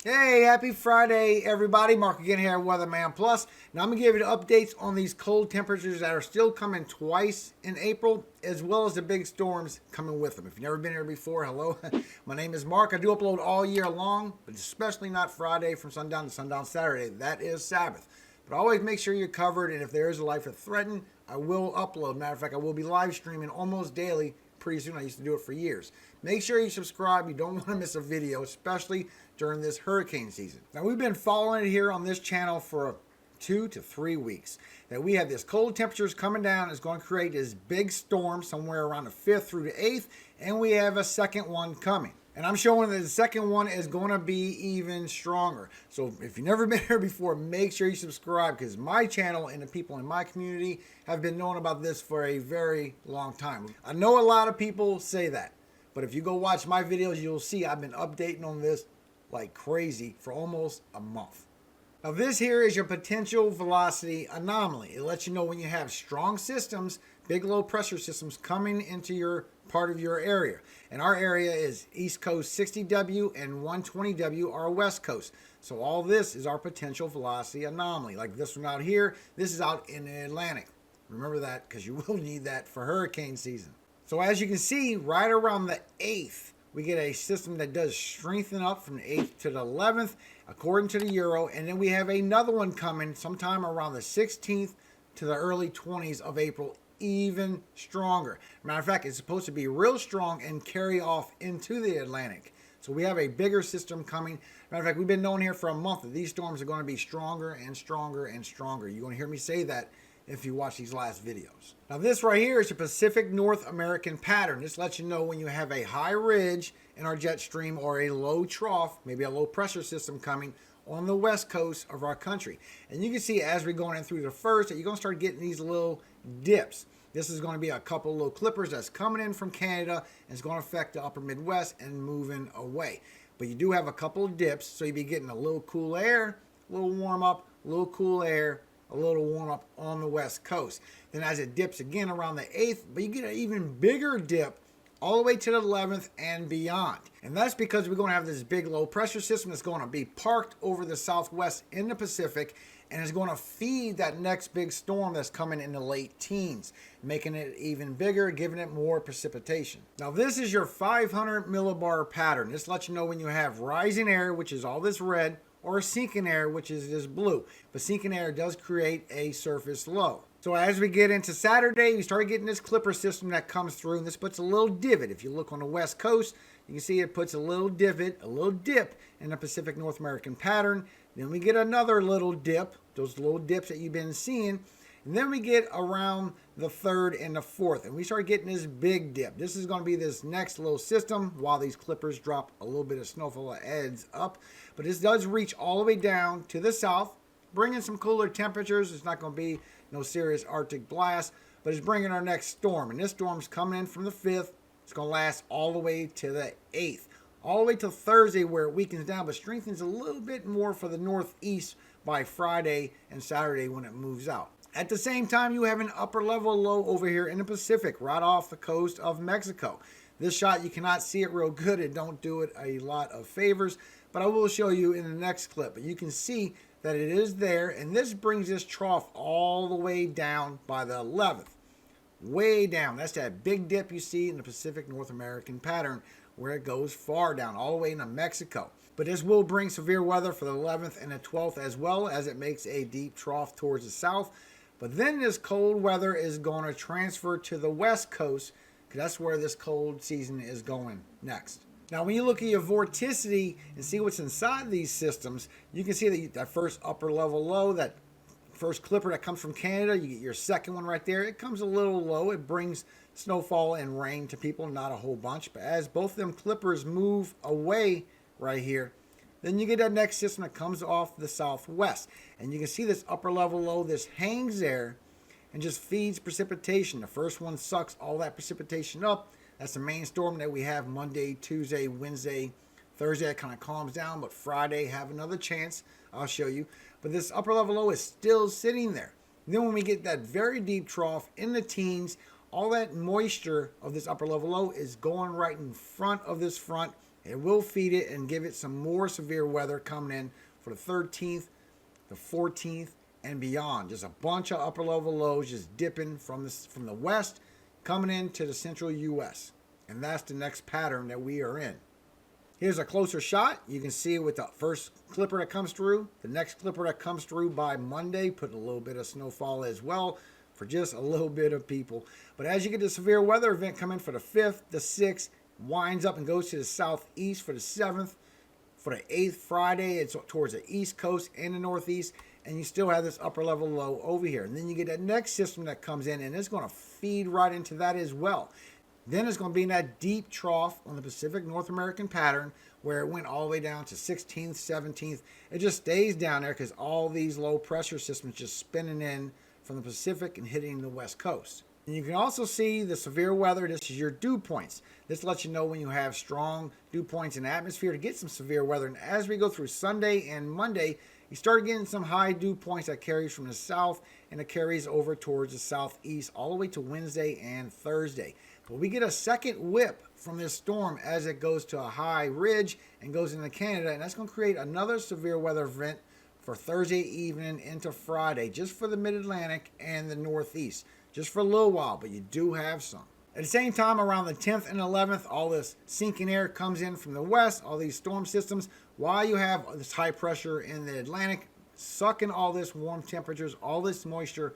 Hey, happy Friday, everybody. Mark again here at Weatherman Plus. Now, I'm going to give you the updates on these cold temperatures that are still coming twice in April, as well as the big storms coming with them. If you've never been here before, hello. My name is Mark. I do upload all year long, but especially not Friday from sundown to sundown Saturday. That is Sabbath. But always make sure you're covered, and if there is a life threatened, I will upload. Matter of fact, I will be live streaming almost daily pretty soon. I used to do it for years. Make sure you subscribe. You don't want to miss a video, especially during this hurricane season. Now, we've been following it here on this channel for 2 to 3 weeks. That we have this cold temperatures coming down. It's going to create this big storm somewhere around the 5th through the 8th, and we have a second one coming. And I'm showing that the second one is going to be even stronger. So if you've never been here before, make sure you subscribe, because my channel and the people in my community have been knowing about this for a very long time. I know a lot of people say that, but if you go watch my videos, you'll see I've been updating on this like crazy for almost a month. Now, this here is your potential velocity anomaly. It lets you know when you have strong systems, big low pressure systems coming into your part of your area. And our area is East Coast 60W and 120W are West Coast. So all this is our potential velocity anomaly. Like this one out here, this is out in the Atlantic. Remember that, because you will need that for hurricane season. So as you can see, right around the 8th, we get a system that does strengthen up from the 8th to the 11th, according to the Euro. And then we have another one coming sometime around the 16th to the early 20s of April, even stronger. Matter of fact, it's supposed to be real strong and carry off into the Atlantic. So we have a bigger system coming. Matter of fact, we've been knowing here for a month that these storms are going to be stronger and stronger and stronger. You're going to hear me say that if you watch these last videos. Now, this right here is a Pacific North American pattern. This lets you know when you have a high ridge in our jet stream or a low trough, maybe a low pressure system coming on the west coast of our country. And you can see as we're going in through the first that you're going to start getting these little dips. This is going to be a couple little clippers that's coming in from Canada, and it's going to affect the upper Midwest and moving away. But you do have a couple of dips, so you'll be getting a little cool air, a little warm up, a little cool air, a little warm up on the west coast. Then as it dips again around the 8th, but you get an even bigger dip all the way to the 11th and beyond. And that's because we're going to have this big low pressure system that's going to be parked over the southwest in the Pacific, and it's going to feed that next big storm that's coming in the late teens, making it even bigger, giving it more precipitation. Now, this is your 500 millibar pattern. This lets you know when you have rising air, which is all this red, or sinking air, which is this blue. But sinking air does create a surface low. So as we get into Saturday, we start getting this clipper system that comes through, and this puts a little divot. If you look on the west coast, you can see it puts a little divot, a little dip in the Pacific North American pattern. Then we get another little dip, those little dips that you've been seeing. And then we get around the 3rd and the 4th, and we start getting this big dip. This is going to be this next little system while these clippers drop a little bit of snowfall heads up. But this does reach all the way down to the south, bringing some cooler temperatures. It's not going to be no serious Arctic blast, but it's bringing our next storm. And this storm's coming in from the 5th. It's going to last all the way to the 8th, all the way till Thursday where it weakens down, but strengthens a little bit more for the northeast by Friday and Saturday when it moves out. At the same time, you have an upper level low over here in the Pacific, right off the coast of Mexico. This shot, you cannot see it real good. It don't do it a lot of favors, but I will show you in the next clip. But you can see that it is there, and this brings this trough all the way down by the 11th. Way down. That's that big dip you see in the Pacific North American pattern where it goes far down, all the way into Mexico. But this will bring severe weather for the 11th and the 12th, as well as it makes a deep trough towards the south. But then this cold weather is going to transfer to the west coast, because that's where this cold season is going next. Now, when you look at your vorticity and see what's inside these systems, you can see that first upper level low, that first clipper that comes from Canada, you get your second one right there. It comes a little low. It brings snowfall and rain to people, not a whole bunch. But as both of them clippers move away right here, then you get that next system that comes off the southwest. And you can see this upper level low, this hangs there and just feeds precipitation. The first one sucks all that precipitation up. That's the main storm that we have Monday, Tuesday, Wednesday, Thursday. It kind of calms down, but Friday have another chance. I'll show you. But this upper level low is still sitting there. And then when we get that very deep trough in the teens, all that moisture of this upper level low is going right in front of this front It will feed it and give it some more severe weather coming in for the 13th, the 14th, and beyond. Just a bunch of upper level lows just dipping from the west coming into the central U.S. And that's the next pattern that we are in. Here's a closer shot. You can see it with the first clipper that comes through. The next clipper that comes through by Monday, putting a little bit of snowfall as well for just a little bit of people. But as you get the severe weather event coming for the 5th, the 6th, winds up and goes to the southeast for the 7th. For the 8th Friday, it's towards the east coast and the northeast. And you still have this upper level low over here. And then you get that next system that comes in, and it's going to feed right into that as well. Then it's going to be in that deep trough on the Pacific North American pattern where it went all the way down to 16th, 17th. It just stays down there because all these low pressure systems just spinning in from the Pacific and hitting the west coast. And you can also see the severe weather. This is your dew points. This lets you know when you have strong dew points in the atmosphere to get some severe weather. And as we go through Sunday and Monday, you start getting some high dew points that carries from the south and it carries over towards the southeast all the way to Wednesday and Thursday. But we get a second whip from this storm as it goes to a high ridge and goes into Canada, and that's going to create another severe weather event for Thursday evening into Friday, just for the mid-Atlantic and the northeast, just for a little while, but you do have some. At the same time, around the 10th and 11th, all this sinking air comes in from the west, all these storm systems, while you have this high pressure in the Atlantic, sucking all this warm temperatures, all this moisture,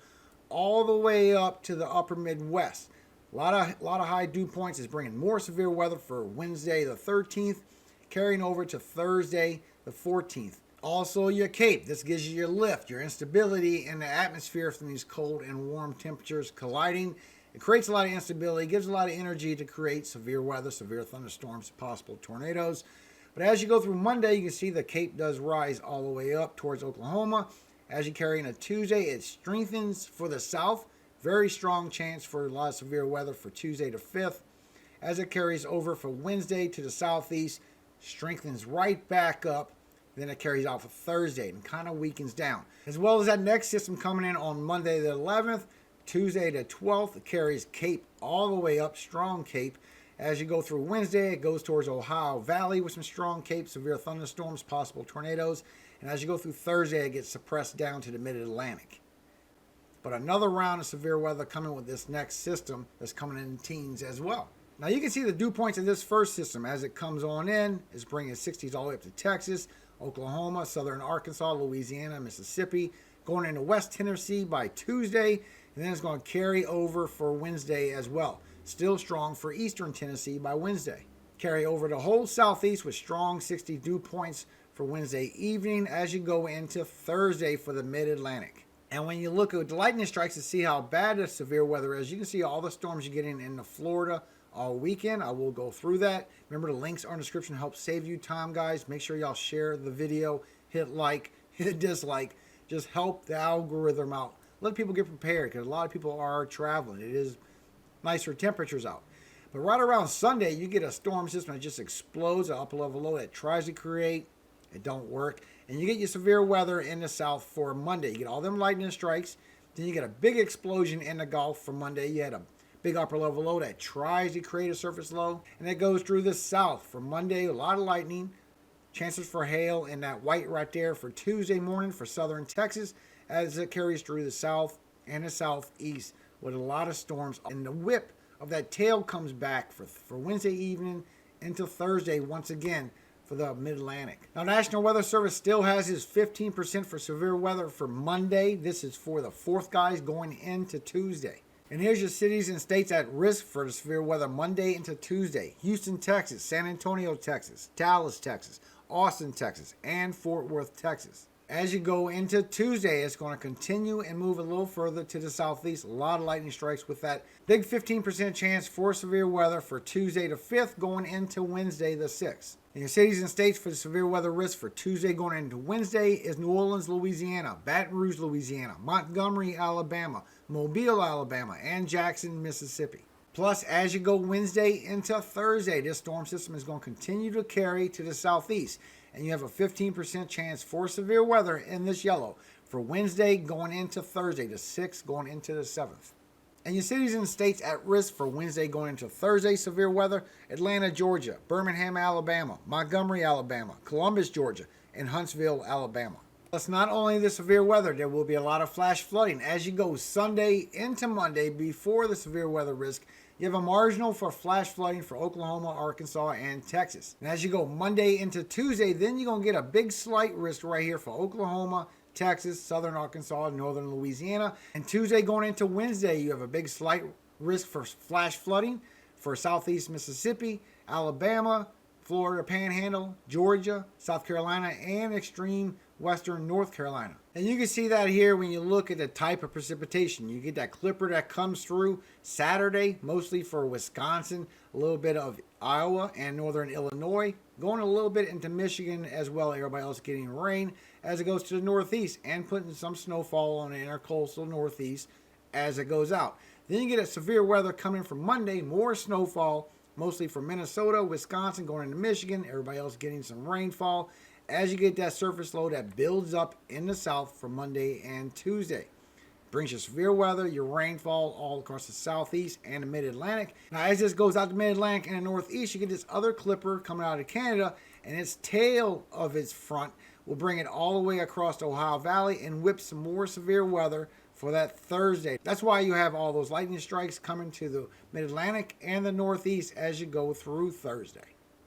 all the way up to the upper Midwest. A lot of high dew points is bringing more severe weather for Wednesday the 13th, carrying over to Thursday the 14th. Also your Cape. This gives you your lift, your instability in the atmosphere from these cold and warm temperatures colliding. It creates a lot of instability, gives a lot of energy to create severe weather, severe thunderstorms, possible tornadoes. But as you go through Monday, you can see the Cape does rise all the way up towards Oklahoma. As you carry into Tuesday, it strengthens for the south. Very strong chance for a lot of severe weather for Tuesday the 5th. As it carries over for Wednesday to the southeast, strengthens right back up. Then it carries out for Thursday and kind of weakens down. As well as that next system coming in on Monday the 11th, Tuesday the 12th, it carries Cape all the way up, strong Cape. As you go through Wednesday, it goes towards Ohio Valley with some strong Cape, severe thunderstorms, possible tornadoes. And as you go through Thursday, it gets suppressed down to the mid-Atlantic. But another round of severe weather coming with this next system that's coming in teens as well. Now you can see the dew points of this first system as it comes on in. It's bringing 60s all the way up to Texas, Oklahoma, southern Arkansas, Louisiana, Mississippi, going into West Tennessee by Tuesday, and then it's going to carry over for Wednesday as well. Still strong for eastern Tennessee by Wednesday. Carry over the whole southeast with strong 60 dew points for Wednesday evening as you go into Thursday for the mid-Atlantic. And when you look at the lightning strikes to see how bad the severe weather is, you can see all the storms you're getting in Florida all weekend. I will go through that. Remember, the links are in the description to help save you time, guys. Make sure y'all share the video, hit like, hit dislike. Just help the algorithm out. Let people get prepared because a lot of people are traveling. It is nicer temperatures out. But right around Sunday, you get a storm system that just explodes, an upper level low that tries to create. It don't work. And you get your severe weather in the south for Monday. You get all them lightning strikes. Then you get a big explosion in the Gulf for Monday. You had a big upper level low that tries to create a surface low. And it goes through the south for Monday. A lot of lightning. Chances for hail in that white right there for Tuesday morning for southern Texas as it carries through the south and the southeast with a lot of storms. And the whip of that tail comes back for Wednesday evening into Thursday once again for the mid-Atlantic. Now, National Weather Service still has his 15% for severe weather for Monday. This is for the 4th, guys, going into Tuesday. And here's your cities and states at risk for the severe weather Monday into Tuesday. Houston, Texas, San Antonio, Texas, Dallas, Texas, Austin, Texas, and Fort Worth, Texas. As you go into Tuesday, it's going to continue and move a little further to the southeast. A lot of lightning strikes with that big 15% chance for severe weather for Tuesday the 5th going into Wednesday the 6th. And your cities and states for the severe weather risk for Tuesday going into Wednesday is New Orleans, Louisiana, Baton Rouge, Louisiana, Montgomery, Alabama, Mobile, Alabama, and Jackson, Mississippi. Plus, as you go Wednesday into Thursday, this storm system is going to continue to carry to the southeast. And you have a 15% chance for severe weather in this yellow for Wednesday going into Thursday, the 6th going into the 7th. And your cities and states at risk for Wednesday going into Thursday severe weather: Atlanta, Georgia; Birmingham, Alabama; Montgomery, Alabama; Columbus, Georgia; and Huntsville, Alabama. Plus, not only the severe weather, there will be a lot of flash flooding as you go Sunday into Monday before the severe weather risk. You have a marginal for flash flooding for Oklahoma, Arkansas, and Texas. And as you go Monday into Tuesday, then you're going to get a big slight risk right here for Oklahoma, Texas, southern Arkansas, northern Louisiana. And Tuesday going into Wednesday, you have a big slight risk for flash flooding for southeast Mississippi, Alabama, Florida Panhandle, Georgia, South Carolina, and extreme western North Carolina. And you can see that here when you look at the type of precipitation. You get that clipper that comes through Saturday, mostly for Wisconsin, a little bit of Iowa and northern Illinois, going a little bit into Michigan as well. Everybody else getting rain as it goes to the northeast and putting some snowfall on the intercoastal northeast as it goes out. Then you get a severe weather coming from Monday, more snowfall, mostly from Minnesota, Wisconsin, going into Michigan. Everybody else getting some rainfall as you get that surface low that builds up in the south for Monday and Tuesday. Brings you severe weather, your rainfall all across the southeast and the mid-Atlantic. Now, as this goes out the mid-Atlantic and the northeast, you get this other clipper coming out of Canada, and its tail of its front will bring it all the way across the Ohio Valley and whip some more severe weather for that Thursday. That's why you have all those lightning strikes coming to the mid-Atlantic and the northeast as you go through Thursday.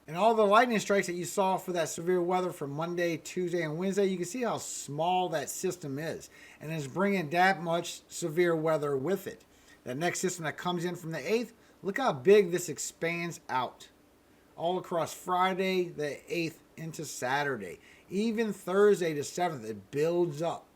And all the lightning strikes that you saw for that severe weather for Monday, Tuesday, and Wednesday, you can see how small that system is. And it's bringing that much severe weather with it. That next system that comes in from the 8th, look how big this expands out. All across Friday, the 8th, into Saturday. Even Thursday, the 7th, it builds up.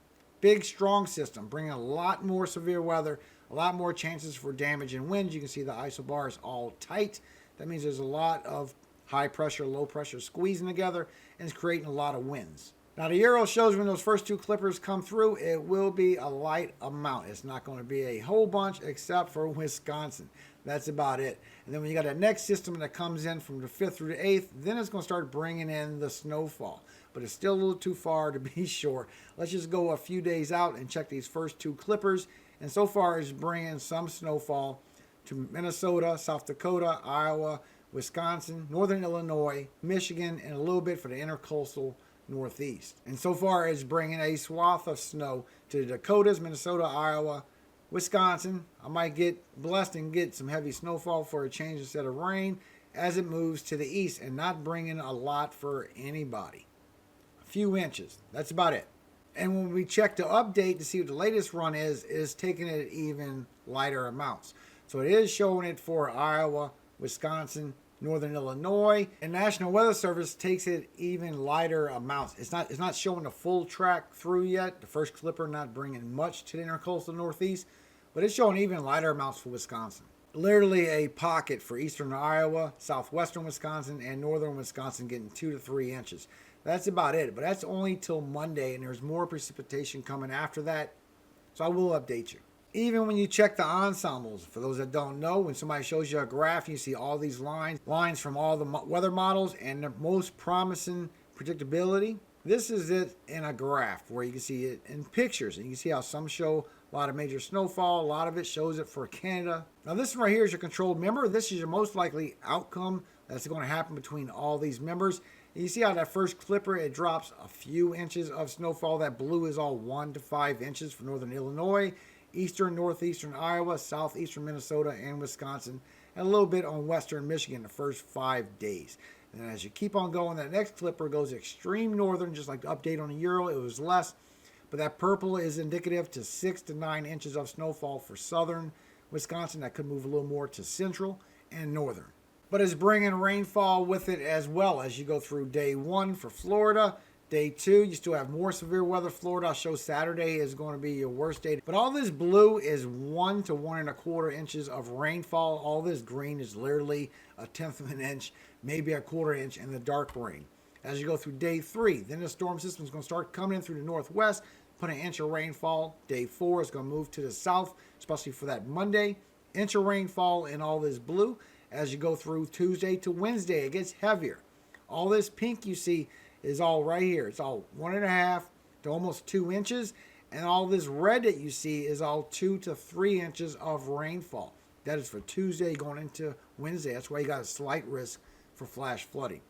Big, strong system, bringing a lot more severe weather, a lot more chances for damage and winds. You can see the isobars all tight. That means there's a lot of high pressure, low pressure squeezing together, and it's creating a lot of winds. Now the Euro shows when those first two clippers come through, it will be a light amount. It's not going to be a whole bunch except for Wisconsin. That's about it. And then when you got that next system that comes in from the 5th through the 8th, then it's going to start bringing in the snowfall. But it's still a little too far to be sure. Let's just go a few days out and check these first two clippers. And so far it's bringing some snowfall to Minnesota, South Dakota, Iowa, Wisconsin, northern Illinois, Michigan, and a little bit for the intercoastal northeast. And so far it's bringing a swath of snow to the Dakotas, Minnesota, Iowa, Wisconsin. I might get blessed and get some heavy snowfall for a change instead of rain as it moves to the east, and not bringing a lot for anybody. A few inches. That's about it. And when we check the update to see what the latest run is taking it even lighter amounts. So it is showing it for Iowa, Wisconsin, northern Illinois, and National Weather Service takes it even lighter amounts. It's not showing the full track through yet. The first clipper not bringing much to the intercoastal northeast, but it's showing even lighter amounts for Wisconsin. Literally a pocket for eastern Iowa, southwestern Wisconsin, and northern Wisconsin getting 2 to 3 inches. That's about it, but that's only till Monday, and there's more precipitation coming after that, so I will update you. Even when you check the ensembles, for those that don't know, when somebody shows you a graph, you see all these lines from all the weather models and the most promising predictability. This is it in a graph where you can see it in pictures, and you can see how some show a lot of major snowfall, a lot of it shows it for Canada. Now this one right here is your controlled member. This is your most likely outcome that's going to happen between all these members. And you see how that first clipper, it drops a few inches of snowfall. That blue is all 1 to 5 inches for northern Illinois, eastern, northeastern Iowa, southeastern Minnesota, and Wisconsin, and a little bit on western Michigan the first 5 days. And as you keep on going, that next clipper goes extreme northern, just like the update on the Euro, it was less. But that purple is indicative to 6 to 9 inches of snowfall for southern Wisconsin. That could move a little more to central and northern. But it's bringing rainfall with it as well as you go through day 1 for Florida. Day 2, you still have more severe weather. Florida, I'll show Saturday is going to be your worst day. But all this blue is 1 to 1 1/4 inches of rainfall. All this green is literally 1/10 of an inch, maybe 1/4 inch in the dark rain. As you go through day 3, then the storm system is going to start coming in through the northwest, put an inch of rainfall. Day 4 is going to move to the south, especially for that Monday. Inch of rainfall in all this blue. As you go through Tuesday to Wednesday, it gets heavier. All this pink you see is all right here. It's all 1.5 to almost 2 inches And all this red that you see is all 2 to 3 inches of rainfall. That is for Tuesday going into Wednesday. That's why you got a slight risk for flash flooding.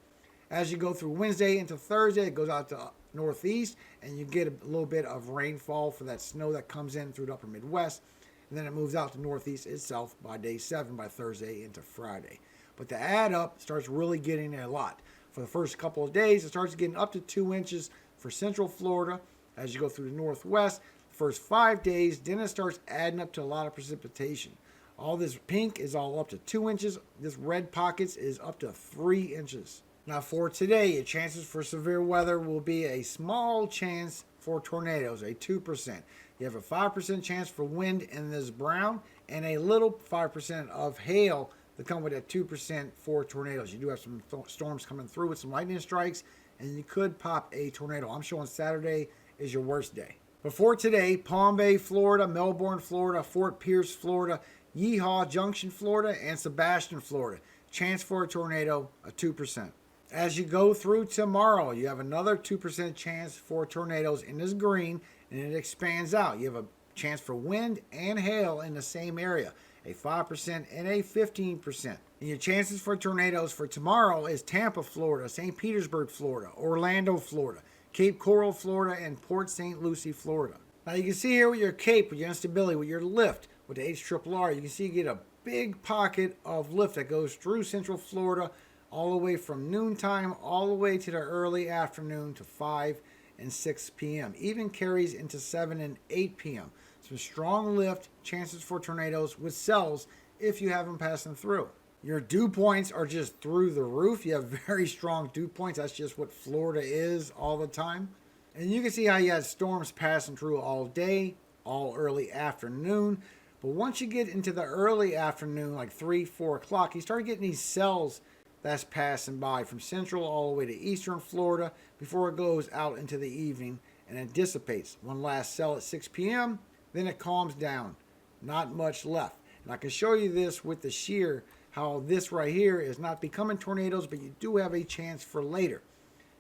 As you go through Wednesday into Thursday, it goes out to northeast, and you get a little bit of rainfall for that snow that comes in through the upper Midwest. And then it moves out to northeast itself by day 7, by Thursday into Friday. But the add up starts really getting a lot. For the first couple of days, it starts getting up to 2 inches for central Florida. As you go through the northwest, the first 5 days, then it starts adding up to a lot of precipitation. All this pink is all up to 2 inches. This red pockets is up to 3 inches. Now for today, your chances for severe weather will be a small chance for tornadoes, a 2%. You have a 5% chance for wind in this brown, and a little 5% of hail that come with a 2% for tornadoes. You do have some storms coming through with some lightning strikes, and you could pop a tornado. I'm showing Saturday is your worst day. Before today, Palm Bay, Florida, Melbourne, Florida, Fort Pierce, Florida, Yeehaw Junction, Florida, and Sebastian, Florida. Chance for a tornado, a 2%. As you go through tomorrow, you have another 2% chance for tornadoes in this green, and it expands out. You have a chance for wind and hail in the same area, a 5% and a 15%. And your chances for tornadoes for tomorrow is Tampa, Florida, St. Petersburg, Florida, Orlando, Florida, Cape Coral, Florida, and Port St. Lucie, Florida. Now you can see here with your cape, with your instability, with your lift, with the HRRR, you can see you get a big pocket of lift that goes through central Florida all the way from noontime all the way to the early afternoon to 5 and 6 p.m. Even carries into 7 and 8 p.m. Some strong lift, chances for tornadoes with cells if you have them passing through. Your dew points are just through the roof. You have very strong dew points. That's just what Florida is all the time. And you can see how you had storms passing through all day, all early afternoon. But once you get into the early afternoon, like 3, 4 o'clock, you start getting these cells that's passing by from central all the way to eastern Florida before it goes out into the evening and it dissipates. One last cell at 6 p.m., then it calms down. Not much left. And I can show you this with the shear, how this right here is not becoming tornadoes, but you do have a chance for later.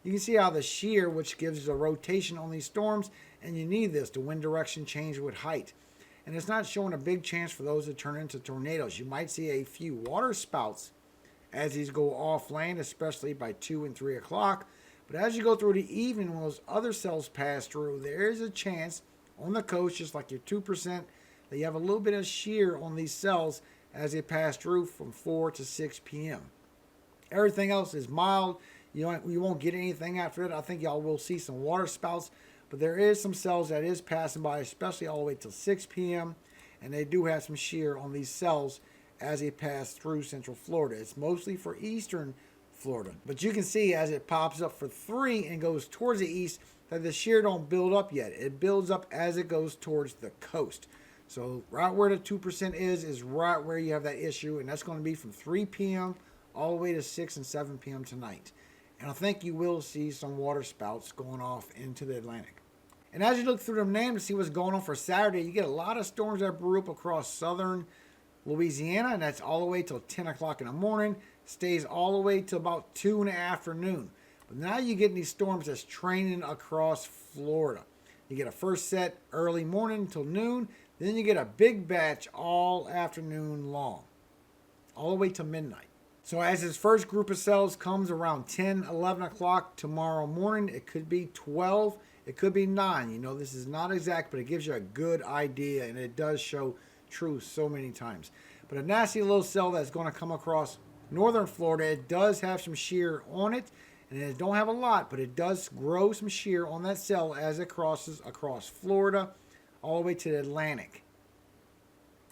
You can see how the shear, which gives a rotation on these storms, and you need this to wind direction change with height. And it's not showing a big chance for those to turn into tornadoes. You might see a few water spouts as these go off land, especially by 2 and 3 o'clock. But as you go through the evening, when those other cells pass through, there is a chance on the coast, just like your 2%, that you have a little bit of shear on these cells as they pass through from 4 to 6 p.m. Everything else is mild. You won't get anything after it. I think y'all will see some water spouts, but there is some cells that is passing by, especially all the way till 6 p.m., and they do have some shear on these cells as they pass through central Florida. It's mostly for eastern Florida. But you can see as it pops up for 3 and goes towards the east that the shear don't build up yet. It builds up as it goes towards the coast. So right where the 2% is right where you have that issue, and that's going to be from 3 p.m. all the way to 6 and 7 p.m. tonight. And I think you will see some water spouts going off into the Atlantic. And as you look through them names to see what's going on for Saturday, you get a lot of storms that brew up across southern Louisiana, and that's all the way till 10 o'clock in the morning, stays all the way till about 2 in the afternoon. But now you get these storms that's training across Florida. You get a first set early morning until noon, then you get a big batch all afternoon long, all the way till midnight. So as this first group of cells comes around 10, 11 o'clock tomorrow morning, it could be 12, it could be 9. You know, this is not exact, but it gives you a good idea, and it does show true so many times. But a nasty little cell that's going to come across northern Florida, it does have some shear on it, and it don't have a lot, but it does grow some shear on that cell as it crosses across Florida all the way to the Atlantic.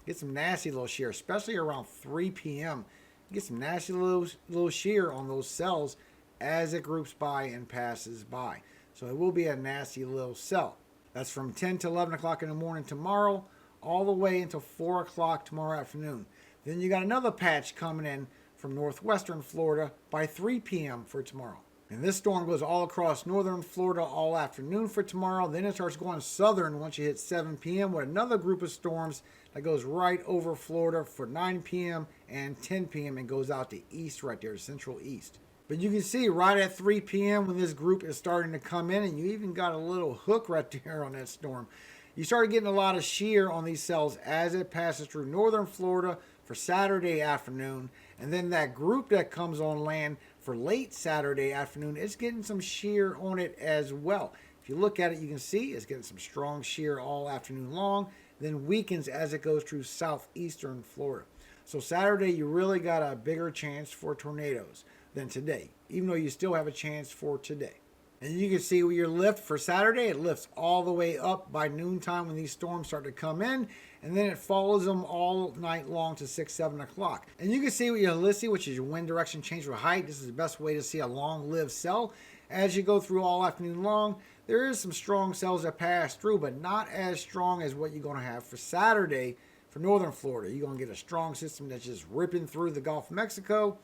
Get some nasty little shear, especially around 3 p.m. Get some nasty little shear on those cells as it groups by and passes by. So it will be a nasty little cell. That's from 10 to 11 o'clock in the morning tomorrow, all the way until 4 o'clock tomorrow afternoon. Then you got another patch coming in from northwestern Florida by 3 p.m. for tomorrow. And this storm goes all across northern Florida all afternoon for tomorrow. Then it starts going southern once you hit 7 p.m. with another group of storms that goes right over Florida for 9 p.m. and 10 p.m. and goes out to east right there, central east. But you can see right at 3 p.m. when this group is starting to come in, and you even got a little hook right there on that storm. You started getting a lot of shear on these cells as it passes through northern Florida for Saturday afternoon. And then that group that comes on land for late Saturday afternoon, it's getting some shear on it as well. If you look at it, you can see it's getting some strong shear all afternoon long, then weakens as it goes through southeastern Florida. So Saturday, you really got a bigger chance for tornadoes than today, even though you still have a chance for today. And you can see with your lift for Saturday, it lifts all the way up by noontime when these storms start to come in, and then it follows them all night long to 6, 7 o'clock. And you can see with your helicity, which is your wind direction change for height. This is the best way to see a long-lived cell. As you go through all afternoon long, there is some strong cells that pass through, but not as strong as what you're going to have for Saturday for northern Florida. You're going to get a strong system that's just ripping through the Gulf of Mexico.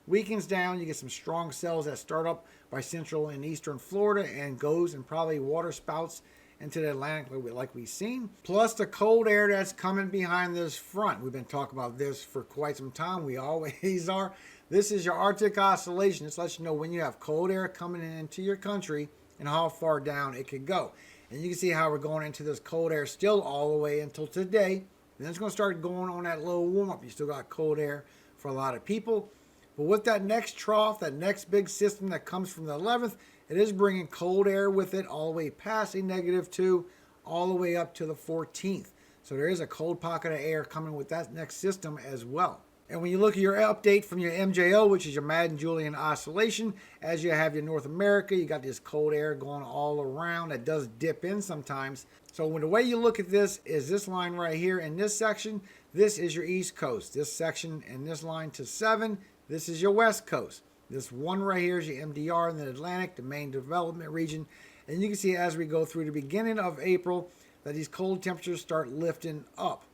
Weekends down, you get some strong cells that start up by central and eastern Florida and goes and probably water spouts into the Atlantic like we've seen. Plus the cold air that's coming behind this front. We've been talking about this for quite some time. We always are. This is your Arctic oscillation. This lets you know when you have cold air coming into your country and how far down it could go. And you can see how we're going into this cold air still all the way until today. Then it's going to start going on that little warm-up. You still got cold air for a lot of people. But with that next trough, that next big system that comes from the 11th, it is bringing cold air with it all the way past a -2, all the way up to the 14th. So there is a cold pocket of air coming with that next system as well. And when you look at your update from your MJO, which is your Madden-Julian oscillation, as you have your North America, you got this cold air going all around that does dip in sometimes. So when the way you look at this is this line right here in this section, this is your East Coast. This section and this line to 7, this is your West Coast. This one right here is your MDR in the Atlantic, the main development region. And you can see as we go through the beginning of April that these cold temperatures start lifting up.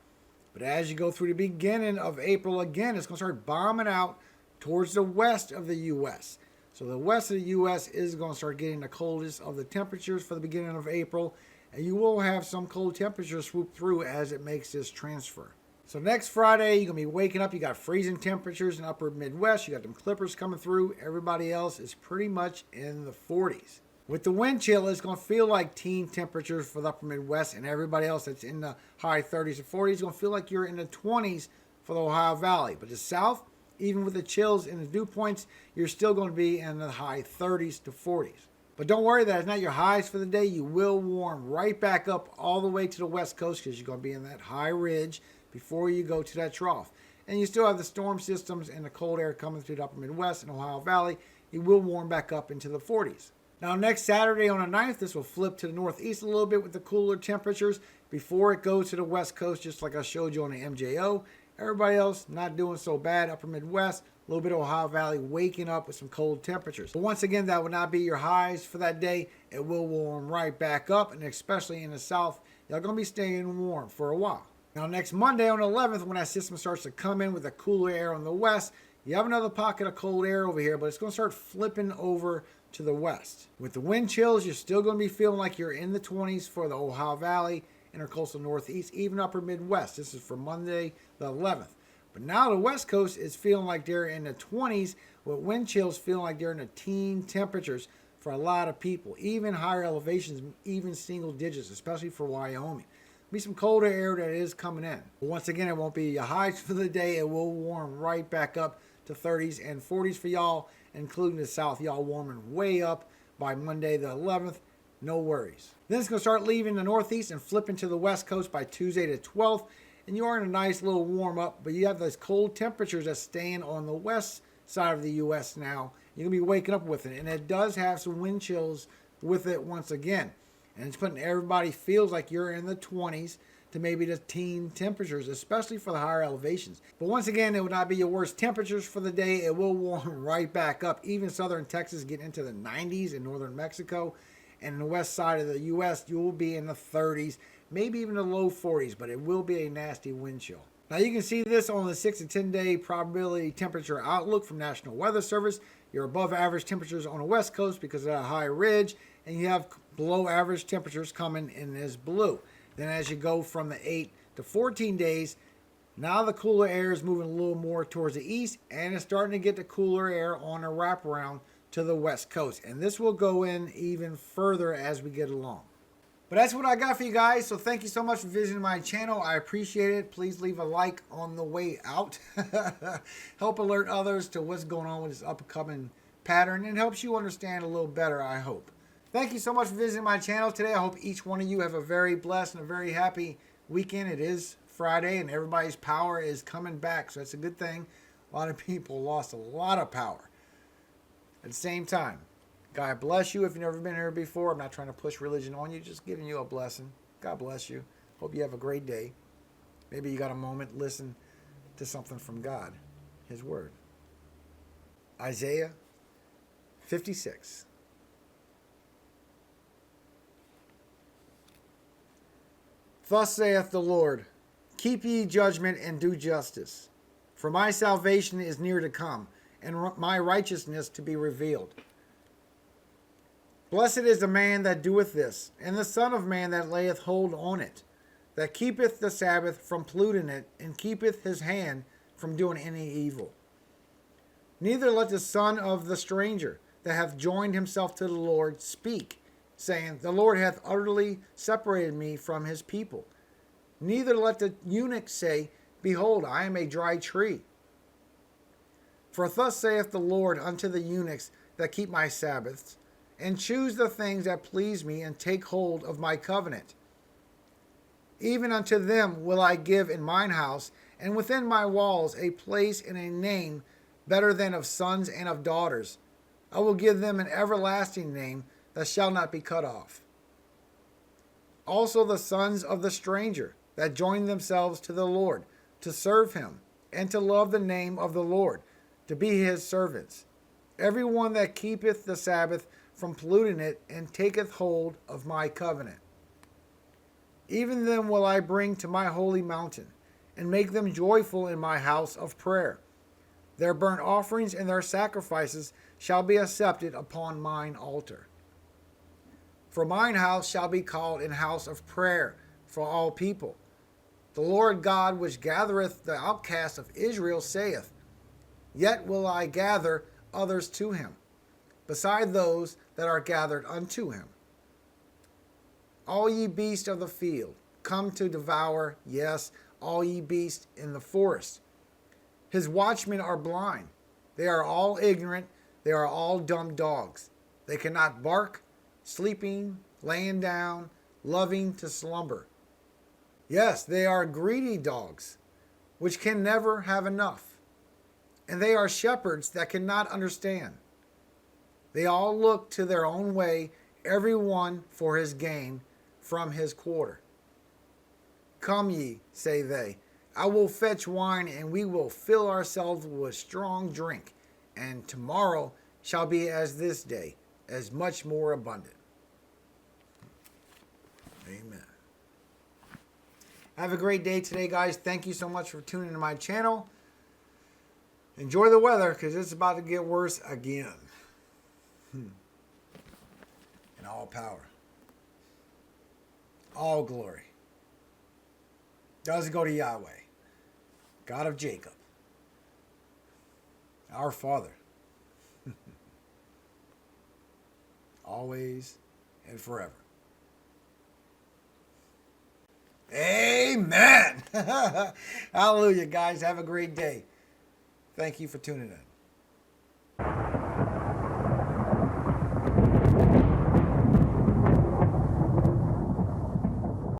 But as you go through the beginning of April, again, it's going to start bombing out towards the west of the U.S. So the west of the U.S. is going to start getting the coldest of the temperatures for the beginning of April. And you will have some cold temperatures swoop through as it makes this transfer. So next Friday, you're going to be waking up. You got freezing temperatures in upper Midwest. You got them clippers coming through. Everybody else is pretty much in the 40s. With the wind chill, it's going to feel like teen temperatures for the upper Midwest, and everybody else that's in the high 30s and 40s is going to feel like you're in the 20s for the Ohio Valley. But the South, even with the chills and the dew points, you're still going to be in the high 30s to 40s. But don't worry, that is not your highs for the day. You will warm right back up all the way to the West Coast because you're going to be in that high ridge before you go to that trough. And you still have the storm systems and the cold air coming through the upper Midwest and Ohio Valley. You will warm back up into the 40s. Now next Saturday on the 9th, this will flip to the northeast a little bit with the cooler temperatures before it goes to the West Coast, just like I showed you on the MJO. Everybody else not doing so bad. Upper Midwest, a little bit of Ohio Valley waking up with some cold temperatures. But once again, that will not be your highs for that day. It will warm right back up, and especially in the South, y'all going to be staying warm for a while. Now next Monday on the 11th, when that system starts to come in with the cooler air on the west, you have another pocket of cold air over here, but it's going to start flipping over to the west. With the wind chills, you're still going to be feeling like you're in the 20s for the Ohio Valley, intercoastal northeast, even upper Midwest. This is for Monday the 11th. But now the West Coast is feeling like they're in the 20s, with wind chills feeling like they're in the teen temperatures for a lot of people, even higher elevations, even single digits, especially for Wyoming. Be some colder air that is coming in. But once again, it won't be your highs for the day. It will warm right back up to 30s and 40s for y'all, including the South. Y'all warming way up by Monday the 11th. No worries. Then it's going to start leaving the Northeast and flipping to the West Coast by Tuesday the 12th. And you are in a nice little warm up, but you have those cold temperatures that's staying on the west side of the U.S. now. You're going to be waking up with it. And it does have some wind chills with it once again. And it's putting everybody feels like you're in the 20s to maybe the teen temperatures, especially for the higher elevations. But once again, it will not be your worst temperatures for the day. It will warm right back up. Even southern Texas getting into the 90s in northern Mexico. And in the west side of the U.S., you will be in the 30s, maybe even the low 40s, but it will be a nasty wind chill. Now you can see this on the 6 to 10 day probability temperature outlook from National Weather Service. You're above average temperatures on the west coast because of that high ridge, and you have below average temperatures coming in this blue. Then as you go from the 8 to 14 days, now the cooler air is moving a little more towards the east, and it's starting to get the cooler air on a wraparound to the west coast. And this will go in even further as we get along. But that's what I got for you guys. So thank you so much for visiting my channel. I appreciate it. Please leave a like on the way out. Help alert others to what's going on with this upcoming pattern and helps you understand a little better, I hope. Thank you so much for visiting my channel today. I hope each one of you have a very blessed and a very happy weekend. It is Friday and everybody's power is coming back. So that's a good thing. A lot of people lost a lot of power. At the same time, God bless you if you've never been here before. I'm not trying to push religion on you, just giving you a blessing. God bless you. Hope you have a great day. Maybe you got a moment, listen to something from God, His Word. Isaiah 56. Thus saith the Lord, keep ye judgment and do justice. For my salvation is near to come, and my righteousness to be revealed. Blessed is the man that doeth this, and the Son of Man that layeth hold on it, that keepeth the Sabbath from polluting it, and keepeth his hand from doing any evil. Neither let the son of the stranger that hath joined himself to the Lord speak, saying, the Lord hath utterly separated me from his people. Neither let the eunuch say, behold, I am a dry tree. For thus saith the Lord unto the eunuchs that keep my Sabbaths, and choose the things that please me, and take hold of my covenant. Even unto them will I give in mine house, and within my walls a place and a name better than of sons and of daughters. I will give them an everlasting name that shall not be cut off. Also the sons of the stranger that join themselves to the Lord, to serve him, and to love the name of the Lord, to be his servants. Every one that keepeth the Sabbath from polluting it, and taketh hold of my covenant. Even them will I bring to my holy mountain, and make them joyful in my house of prayer. Their burnt offerings and their sacrifices shall be accepted upon mine altar. For mine house shall be called an house of prayer for all people. The Lord God which gathereth the outcasts of Israel saith, yet will I gather others to him, beside those that are gathered unto him. All ye beasts of the field, come to devour, yes, all ye beasts in the forest. His watchmen are blind. They are all ignorant. They are all dumb dogs. They cannot bark, sleeping, laying down, loving to slumber. Yes, they are greedy dogs, which can never have enough. And they are shepherds that cannot understand. They all look to their own way, every one for his gain from his quarter. Come ye, say they, I will fetch wine, and we will fill ourselves with strong drink, and tomorrow shall be as this day, as much more abundant. Amen. Have a great day today, guys. Thank you so much for tuning into my channel. Enjoy the weather, because it's about to get worse again. And all power, all glory does go to Yahweh, God of Jacob, our Father, always and forever. Amen. Hallelujah, guys. Have a great day. Thank you for tuning in.